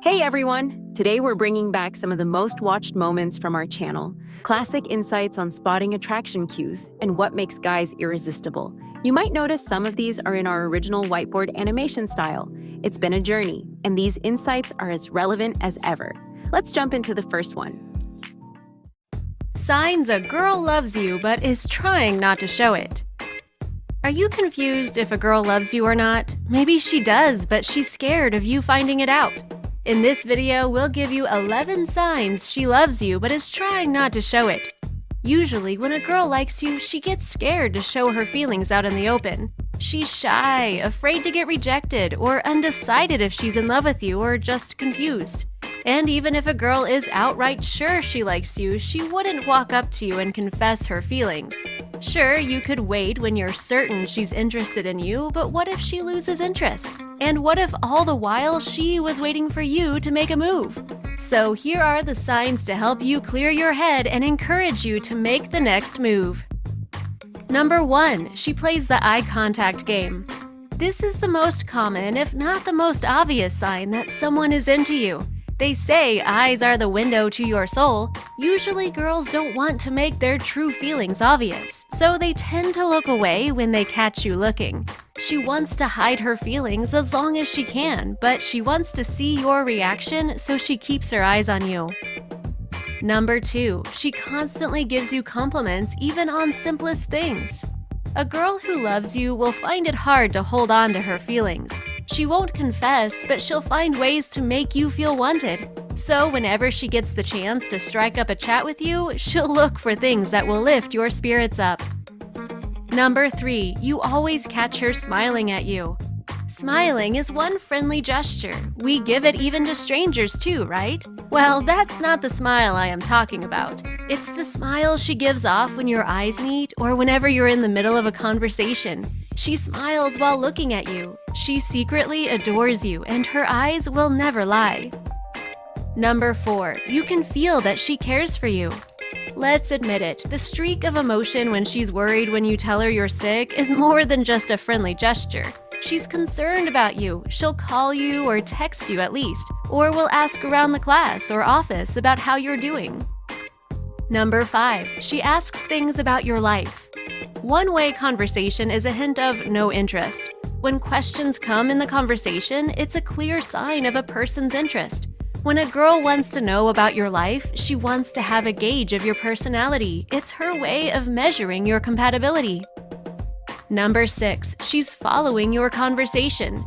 Hey everyone! Today we're bringing back some of the most watched moments from our channel. Classic insights on spotting attraction cues and what makes guys irresistible. You might notice some of these are in our original whiteboard animation style. It's been a journey, and these insights are as relevant as ever. Let's jump into the first one. Signs a girl loves you but is trying not to show it. Are you confused if a girl loves you or not? Maybe she does, but she's scared of you finding it out. In this video, we'll give you 11 signs she loves you but is trying not to show it. Usually, when a girl likes you, she gets scared to show her feelings out in the open. She's shy, afraid to get rejected, or undecided if she's in love with you or just confused. And even if a girl is outright sure she likes you, she wouldn't walk up to you and confess her feelings. Sure, you could wait when you're certain she's interested in you, but what if she loses interest? And what if all the while she was waiting for you to make a move? So here are the signs to help you clear your head and encourage you to make the next move. Number 1. She plays the eye contact game. This is the most common, if not the most obvious sign that someone is into you. They say eyes are the window to your soul. Usually girls don't want to make their true feelings obvious, so they tend to look away when they catch you looking. She wants to hide her feelings as long as she can, but she wants to see your reaction, so she keeps her eyes on you. Number 2. She constantly gives you compliments even on simplest things. A girl who loves you will find it hard to hold on to her feelings. She won't confess, but she'll find ways to make you feel wanted. So whenever she gets the chance to strike up a chat with you, she'll look for things that will lift your spirits up. Number 3. You always catch her smiling at you. Smiling is one friendly gesture. We give it even to strangers too, right? Well, that's not the smile I am talking about. It's the smile she gives off when your eyes meet or whenever you're in the middle of a conversation. She smiles while looking at you. She secretly adores you, and her eyes will never lie. Number 4. You can feel that she cares for you. Let's admit it, the streak of emotion when she's worried when you tell her you're sick is more than just a friendly gesture. She's concerned about you. She'll call you or text you at least, or will ask around the class or office about how you're doing. Number 5. She asks things about your life. One-way conversation is a hint of no interest. When questions come in the conversation, it's a clear sign of a person's interest. When a girl wants to know about your life, she wants to have a gauge of your personality. It's her way of measuring your compatibility. Number 6. She's following your conversation.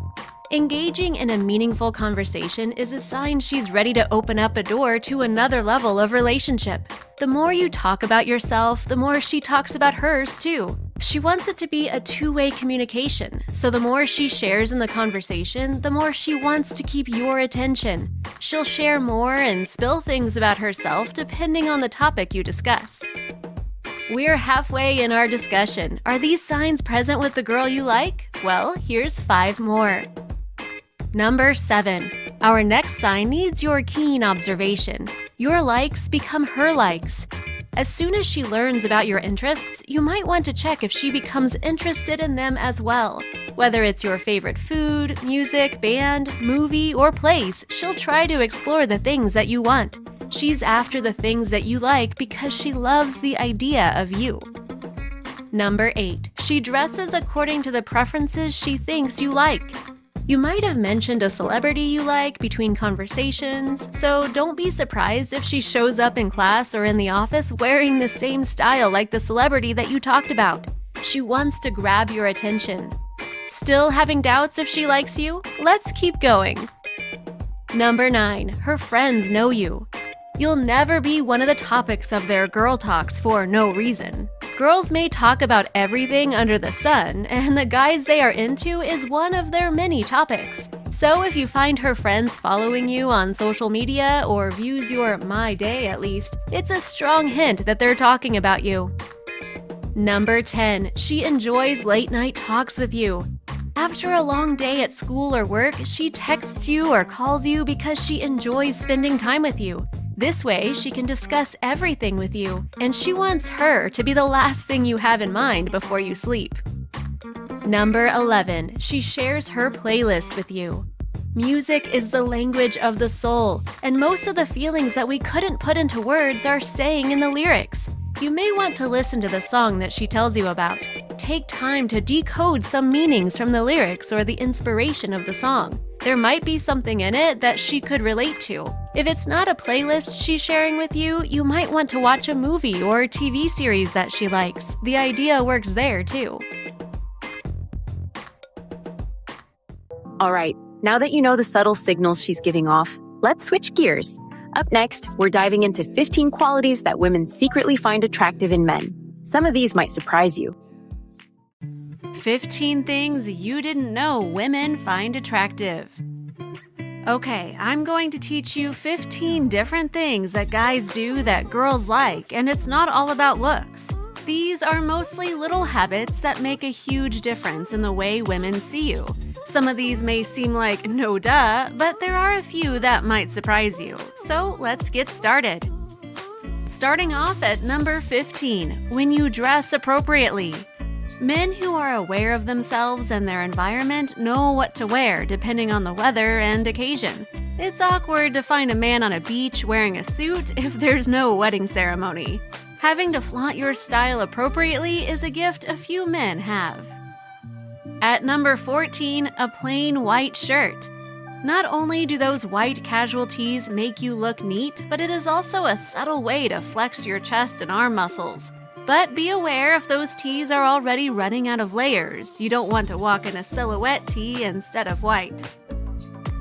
Engaging in a meaningful conversation is a sign she's ready to open up a door to another level of relationship. The more you talk about yourself, the more she talks about hers too. She wants it to be a two-way communication, so the more she shares in the conversation, the more she wants to keep your attention. She'll share more and spill things about herself depending on the topic you discuss. We're halfway in our discussion. Are these signs present with the girl you like? Well, here's 5 more. Number 7. Our next sign needs your keen observation. Your likes become her likes. As soon as she learns about your interests, you might want to check if she becomes interested in them as well. Whether it's your favorite food, music, band, movie, or place, she'll try to explore the things that you want. She's after the things that you like because she loves the idea of you. Number 8. She dresses according to the preferences she thinks you like. You might have mentioned a celebrity you like between conversations, so don't be surprised if she shows up in class or in the office wearing the same style like the celebrity that you talked about. She wants to grab your attention. Still having doubts if she likes you? Let's keep going. Number 9. Her friends know you. You'll never be one of the topics of their girl talks for no reason. Girls may talk about everything under the sun, and the guys they are into is one of their many topics. So if you find her friends following you on social media or views your My Day at least, it's a strong hint that they're talking about you. Number 10. She enjoys late-night talks with you. After a long day at school or work, she texts you or calls you because she enjoys spending time with you. This way, she can discuss everything with you, and she wants her to be the last thing you have in mind before you sleep. Number 11. She shares her playlist with you. Music is the language of the soul, and most of the feelings that we couldn't put into words are saying in the lyrics. You may want to listen to the song that she tells you about. Take time to decode some meanings from the lyrics or the inspiration of the song. There might be something in it that she could relate to. If it's not a playlist she's sharing with you, you might want to watch a movie or TV series that she likes. The idea works there too. All right, now that you know the subtle signals she's giving off, let's switch gears. Up next, we're diving into 15 qualities that women secretly find attractive in men. Some of these might surprise you. 15 things you didn't know women find attractive. Okay, I'm going to teach you 15 different things that guys do that girls like, and it's not all about looks. These are mostly little habits that make a huge difference in the way women see you. Some of these may seem like no duh, but there are a few that might surprise you. So let's get started. Starting off at number 15, when you dress appropriately. Men who are aware of themselves and their environment know what to wear depending on the weather and occasion. It's awkward to find a man on a beach wearing a suit if there's no wedding ceremony. Having to flaunt your style appropriately is a gift a few men have. At number 14, a plain white shirt. Not only do those white casual tees make you look neat, but it is also a subtle way to flex your chest and arm muscles. But be aware if those tees are already running out of layers. You don't want to walk in a silhouette tee instead of white.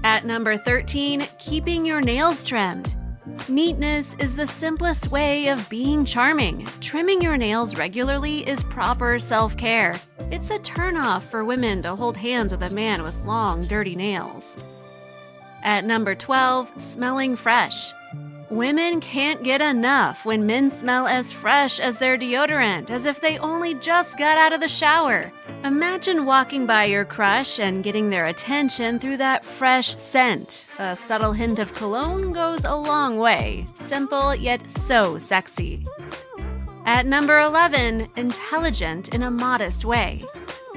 At number 13, keeping your nails trimmed. Neatness is the simplest way of being charming. Trimming your nails regularly is proper self-care. It's a turn-off for women to hold hands with a man with long, dirty nails. At number 12, smelling fresh. Women can't get enough when men smell as fresh as their deodorant, as if they only just got out of the shower. Imagine walking by your crush and getting their attention through that fresh scent. A subtle hint of cologne goes a long way. Simple, yet so sexy. At number 11, intelligent in a modest way.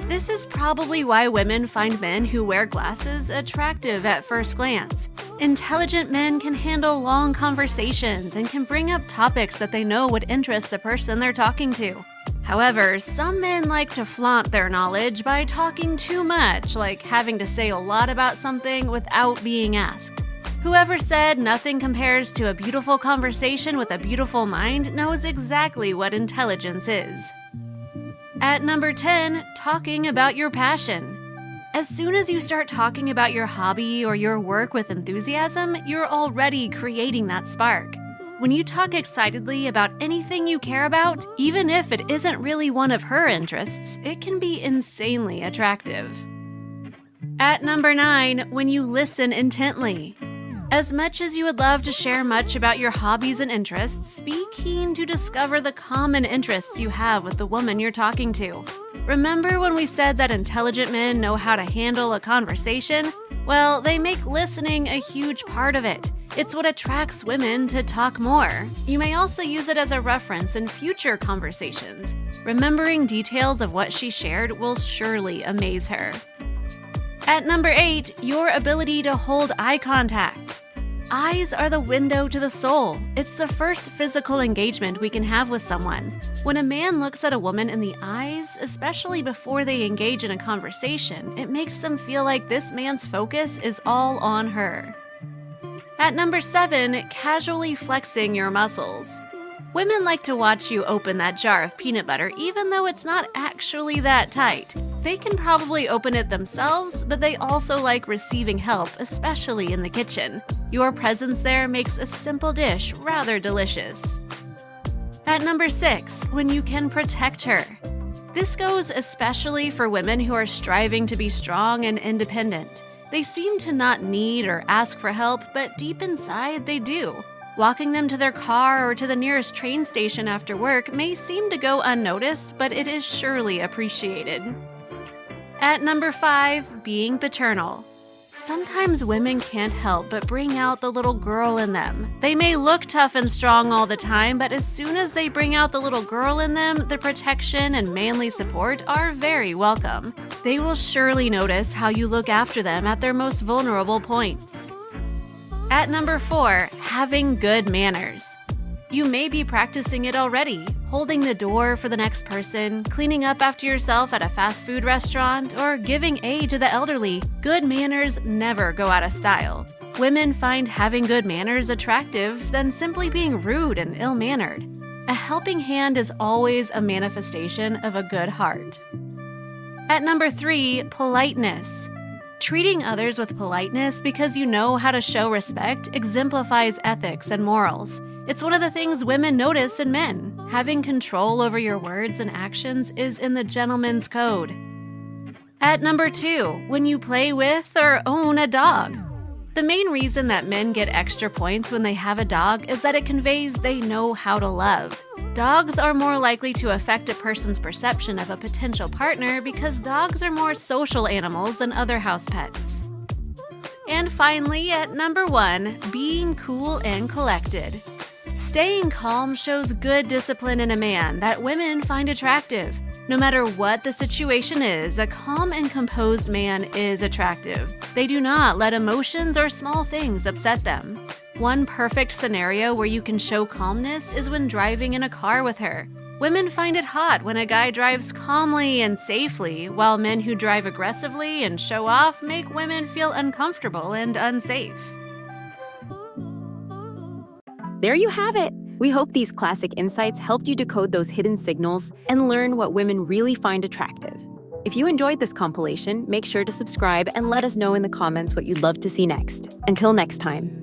This is probably why women find men who wear glasses attractive at first glance. Intelligent men can handle long conversations and can bring up topics that they know would interest the person they're talking to. However, some men like to flaunt their knowledge by talking too much, like having to say a lot about something without being asked. Whoever said nothing compares to a beautiful conversation with a beautiful mind knows exactly what intelligence is. At number 10, talking about your passion. As soon as you start talking about your hobby or your work with enthusiasm, you're already creating that spark. When you talk excitedly about anything you care about, even if it isn't really one of her interests, it can be insanely attractive. At number 9, when you listen intently. As much as you would love to share much about your hobbies and interests, be keen to discover the common interests you have with the woman you're talking to. Remember when we said that intelligent men know how to handle a conversation? Well, they make listening a huge part of it. It's what attracts women to talk more. You may also use it as a reference in future conversations. Remembering details of what she shared will surely amaze her. At number 8, your ability to hold eye contact. Eyes are the window to the soul. It's the first physical engagement we can have with someone. When a man looks at a woman in the eyes, especially before they engage in a conversation, it makes them feel like this man's focus is all on her. At number 7, casually flexing your muscles. Women like to watch you open that jar of peanut butter even though it's not actually that tight. They can probably open it themselves, but they also like receiving help, especially in the kitchen. Your presence there makes a simple dish rather delicious. At number 6, when you can protect her. This goes especially for women who are striving to be strong and independent. They seem to not need or ask for help, but deep inside they do. Walking them to their car or to the nearest train station after work may seem to go unnoticed, but it is surely appreciated. At number 5, being paternal. Sometimes women can't help but bring out the little girl in them. They may look tough and strong all the time, but as soon as they bring out the little girl in them, the protection and manly support are very welcome. They will surely notice how you look after them at their most vulnerable points. At number 4, having good manners. You may be practicing it already, holding the door for the next person, cleaning up after yourself at a fast food restaurant, or giving aid to the elderly. Good manners never go out of style. Women find having good manners attractive than simply being rude and ill-mannered. A helping hand is always a manifestation of a good heart. At number 3, politeness. Treating others with politeness because you know how to show respect exemplifies ethics and morals. It's one of the things women notice in men. Having control over your words and actions is in the gentleman's code. At number 2, when you play with or own a dog. The main reason that men get extra points when they have a dog is that it conveys they know how to love. Dogs are more likely to affect a person's perception of a potential partner because dogs are more social animals than other house pets. And finally, at number 1, being cool and collected. Staying calm shows good discipline in a man that women find attractive. No matter what the situation is, a calm and composed man is attractive. They do not let emotions or small things upset them. One perfect scenario where you can show calmness is when driving in a car with her. Women find it hot when a guy drives calmly and safely, while men who drive aggressively and show off make women feel uncomfortable and unsafe. There you have it. We hope these classic insights helped you decode those hidden signals and learn what women really find attractive. If you enjoyed this compilation, make sure to subscribe and let us know in the comments what you'd love to see next. Until next time.